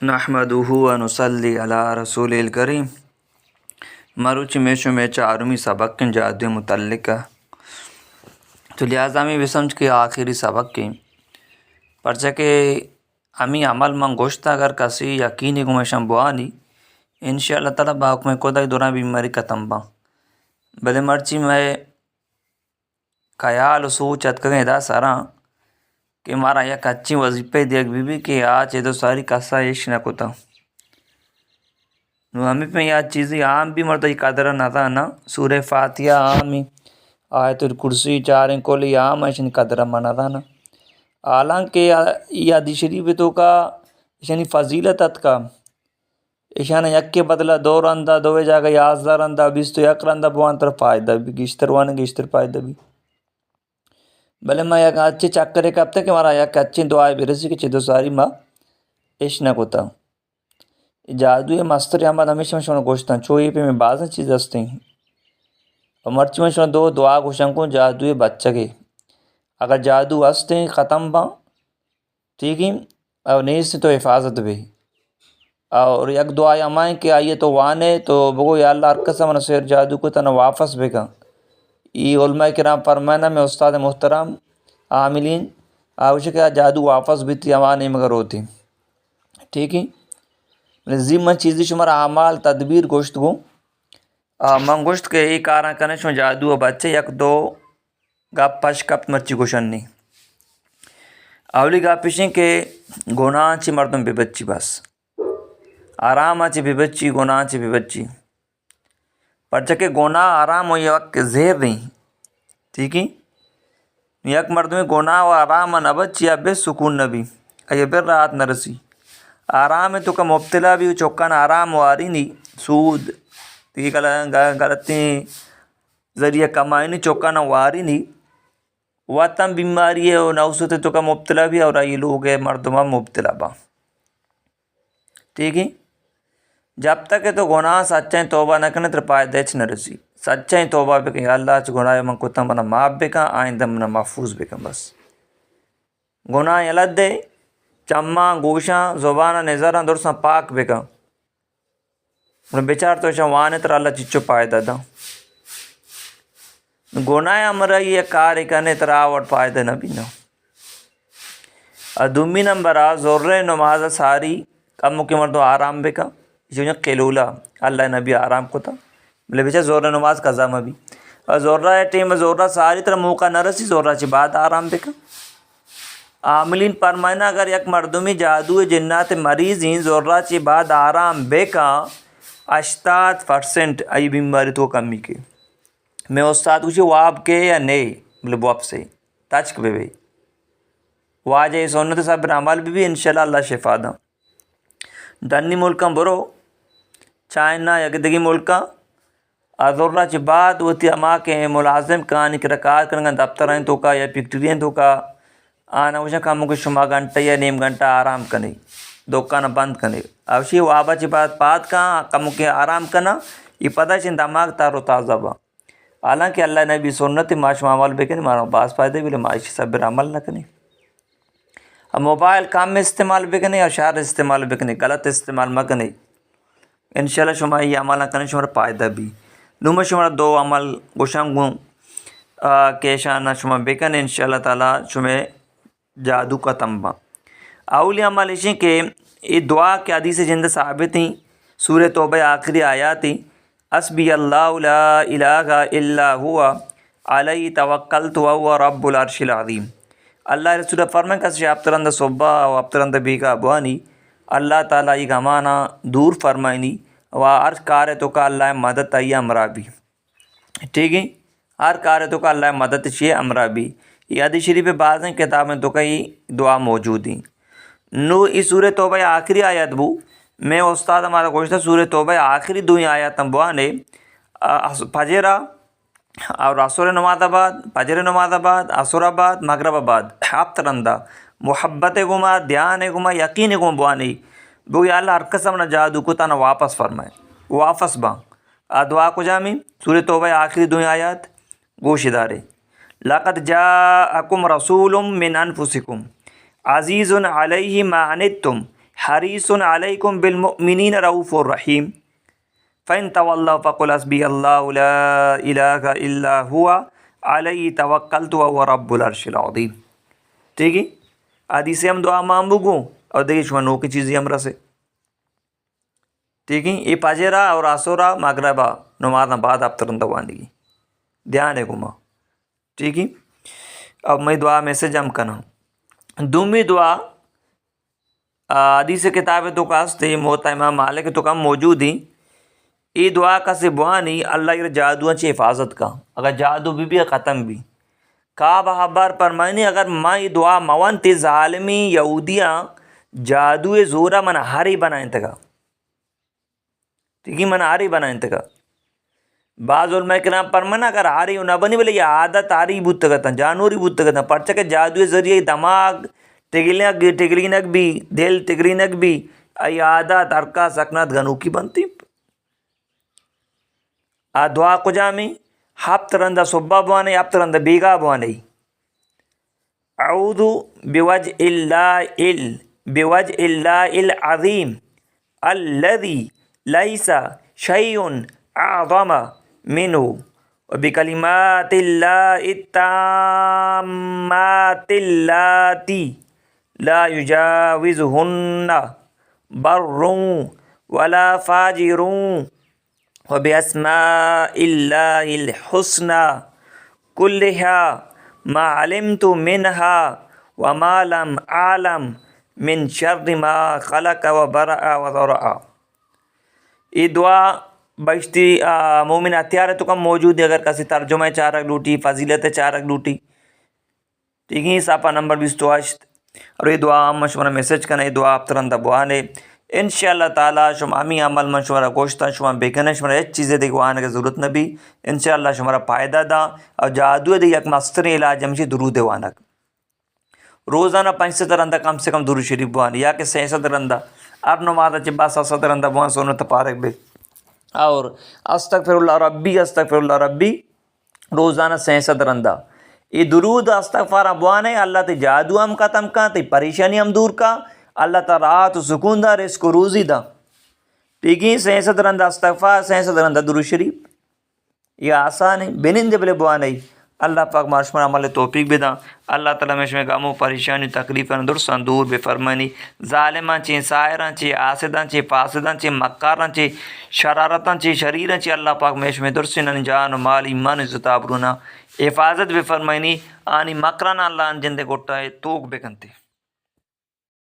نحمدہ و نصلی علی رسول الکریم مروچی میشو میں چارمی سبق کے جادو متعلقہ تو لہٰذا ہمیں بسمجھ کے آخری سبق کی پرچہ کہ ہمیں عمل من گوشتا اگر کسی یقینی کو میں بوانی انشاءاللہ تعالیٰ باحکم خدا دوران بیماری ختم با بلے مرچی میں خیال و سوچ اتکیں دا سارا کہ مارا یک اچھی وظیفے دیکھ بھی کہ آج یہ تو ساری کسا عشق نہ کتا نو ہمیں پہ یہ چیزیں عام بھی مرتا یہ قدر نہ تھا نا سورہ فاتحہ عام ہی آیت الکرسی چاریں کولی عام ایشنی قدر منا تھا نا حالانکہ یہ حدیث شریف تو کا ایشنی فضیلت ات کا ایشان یک کے بدلہ دو رندہ دوے جاگہ 11 رندہ 20 تو یک رندہ بوان طرف فائدہ بھی گشتر وانے گشتر فائدہ بھی بلے میں یک اچھے چکرے کبتے کہ مارا یک اچھی دعائے بھی رسی کہ چیدو ساری ماں عشق نہ کتا جادوی مستر عمل ہمیشہ میں شونا گوشتا ہوں چوئی پہ میں بعض چیز ہستے ہیں اور مرچی میں شونا دو دعا گوشن کو جادوی بچہ کے اگر جادو ہستے ہیں ختم با ٹھیک ہے اور نیز سے تو حفاظت بھی اور یک دعا ہمائیں کہ آئیے تو وانے تو بگو یا اللہ ارکسا من سیر جادو کو تنا واپس بے کا یہ علماء کرام فرمائنا میں استاد محترم عاملین آوشک جادو واپس بھی تھی ہمانے مگر ہوتی ٹھیک ہے ذمہ چیزی شمار اعمال تدبیر گوشت گو من گوشت کے ای کاراں کنے شما جادو بچے یک دو گپ پش کپت مرچی گوشن نہیں اولی گپ پیشیں کہ گناہ چی مردم بے بچی بس آرام چی بے بچی گناہ چی بے بچی پرچہ کہ گناہ آرام ہو یہ وقت زہر نہیں ٹھیک ہے یک مرد میں گناہ و آرام نہ بچی اب سکون نبی یہ بر رات نہ رسی آرام ہے تو کا مبتلا بھی چوکان آرام واری نہیں سود ٹھیک غلطی ذریعہ کمائی نہیں چوکان واری نہیں وطن بیماری ہے اور نوسط تو کا مبتلا بھی اور یہ لوگ ہے مردمہ مبتلا با ٹھیک ہے جب تک ہے تو گناہ سچائیں توبہ نہ کرنے تر پائے دیچ نہ رسی سچائیں توبہ بے کہ اللہ چھ گناہ من کتا منا معاف بے کا آئندہ منا محفوظ بے کا بس گناہ یلد دے چمہ گوشاں زبانہ نظرہ درساں پاک بے کا بیچار تو شوانے تر اللہ چچو پائے دا گناہ امرہ یہ کاری کرنے تر آوڑ پائے دا نبی نا دومی نمبر زور نماز ساری کم کی مردو آرام بے کا جو قیلولہ اللہ نبی آرام کو تھا بلے بیچا زور نماز قضا میں بھی اور زورہ ٹیم زورہ ساری طرح موقع نہ رسی زورہ چی بعد آرام بکا عاملین فرمائنا اگر یک مردمی جادو جنات مریض ہیں زورہ چی بعد آرام بکا 80% ای بیماری تو کمی کے میں استاد کچھ واب کے یا نہیں بلے بواب سے تچک بے واجہ سنت صبر عمل بھی انشاءاللہ اللہ شفا دا دنی ملکاں برو چائنا یکدگی ملکاں ادورہ چی بعد وتی اما کے ملازم کہانی کہ رکات کرنگا دفتر ہیں تو کا یا فیکٹری ہیں تو کا آنا وشا کاموں کے شما گھنٹہ یا نیم گھنٹہ آرام کنے دکانہ بند کنے اوشی وابا چی بعد پات کا کاموں کے آرام کنا یہ پتہ چین دماغ تارو تازہ با حالانکہ اللہ نبی سنت معاش عمل بے کنے مارا باس فائدے بھی معاشی صبر عمل نہ کنے اب موبائل کام میں استعمال بے کنے اور شہر استعمال بے کنے غلط استعمال مہ کنے انشاءاللہ شما یہ عمل نہ کرنے شما پائدہ بھی نومہ شما دو عمل گوشنگوں کہ شانہ شما بیکن انشاءاللہ تعالیٰ شما جادو کا تنبا اولی عمل اشیں کہ یہ دعا کے حدیث جند ثابت ہیں سورہ توبہ آخری آیات ہیں حسبی اللہ لا الہ الا ہوا علیہ توکلت وہو رب العرش العظیم اللہ رسول فرمائیں کہ ابترند صبح و ابترند بیگا بوانی اللہ تعالیٰ یہ گمانا دور فرمائنی و ہر کار تو کا اللہ مدد آئی امرا بھی ٹھیک ہے ہر کار تو کا اللہ مدد چیئے امرا بھی یہ حدیث شریف بعض ہیں کتابیں تو کئی دعا موجود ہیں نو اس سورہ توبہ آخری آیت بو میں استاد ہمارا گوشتہ سورہ توبہ آخری دوئی آیت بوانے فجرہ اور عصر نماز آباد فجر نماز آباد عصر آباد مغرب آباد ابترندہ محبت گما دھیان گما یقین گما بوانی بو یا اللہ ہر قسم نہ جادو کو تانا واپس فرمائے واپس با دعا کو جامی سورہ توبہ آخری دو آیات گوش ادارے لقد جاءکم رسول من انفسکم عزیز علیہ ما عنتم حریص علیکم بالمؤمنین رؤوف الرحیم فإن تولوا فقل حسبی اللہ لا الہ الا ہوا علیہ توکلت وهو رب العرش العظیم. ٹھیک ہے حدیث ہم دعا مانگو گو اور دیکھیے شما نو کی چیزیں ہم رسے. ٹھیک ہے یہ پاجرا اور آسورا مغربہ نماز بعد آپ ترندہ واندگی دھیان ہے گما. ٹھیک ہے اب میں دعا میسج ہم کنا دومی دعا حدیث کتاب تو کاستے موتا امام مالک تو کم موجود ہی. یہ دعا کا سے بوانی اللہ یہ جادو اچھی حفاظت کا اگر جادو بھی ختم بھی کا بہبار فرمائنی اگر ماں یہ دعا موان تے ظالمی یہودیاں جادو زورا من ہاری بنائیں تگا. ٹھیک ہے من ہاری بنائیں تگا. بعض علماء کرام فرمانا اگر ہاری نہ بنی بولے یہ عادت ہاری بوت تگا جانوری بوت تگا پرچہ کے جادو ذریعے دماغ ٹگلینک بھی دل ٹگرینک بھی ای عادت ارکا سکنات گنو کی بنتی. دعا کجا میں ہفت رندہ صبح بوانے ہفت رندہ بیگا بوانے. اعوذ بوجہ اللہ العظیم الذی لیس شیء اعظم منہ وبکلمات اللہ التامات اللاتی لا یجاوزہن بر ولا فاجر وبأسماء اللہ الحسنى كلها ما علمت منها وما لم أعلم من شر ما خلق وبرأ وذرأ. یہ دعا بشتی مومن ہتھیار تو کم موجود ہے اگر کسی ترجمہ چارک لوٹی فضیلت چارک لوٹی. ٹھیک ہے صافہ نمبر 28 اور یہ دعا ہم شمارا میسیج کرنا یہ دعا آپ ترندہ بوانے انشاءاللہ تعالیٰ شما امی عمل من شمارا گوشتا شما بیکنے شمارا ایک چیزیں دیکھو آنے کی ضرورت نبی انشاءاللہ شمارا فائدہ دا اور جادو دے یک مستر علاج ہمشی درود وانک روزانہ 500 رندہ کم سے کم درود شریف بوان یا کہ 600 رندہ ار نماز چبا 700 رندہ بوان سونو تپارک بے اور استغفر اللہ ربی روزانہ 600 رندہ. یہ درود استغفار بوان ہے اللہ تے جادو ہم کا تم کا تے پریشانی ہم دور کا اللہ تعالیٰ راحت و سکون دا رزق و روزی دا. ٹھیک ہے 600 رندہ استغفار 600 رندہ درود شریف یہ آسان ہے بنند بلے بوان ہے. اللہ پاک مارشمر عمل توفیق بدا اللہ تعالیٰ میں شمع غم و پریشانی تکلیفاں درستاں دور بے فرمانی ظالماں چیں سائراں چیں آسداں چیں فاسداں چیں مکاراں چیں شرارتاں چیں شریراں چیں اللہ پاک میں شمع درستاں جان و مال ایمان عزت آبرونا حفاظت بے فرمانی آنی مکرانا اللہ ان جندے گوٹا ہے توک بے کنتے.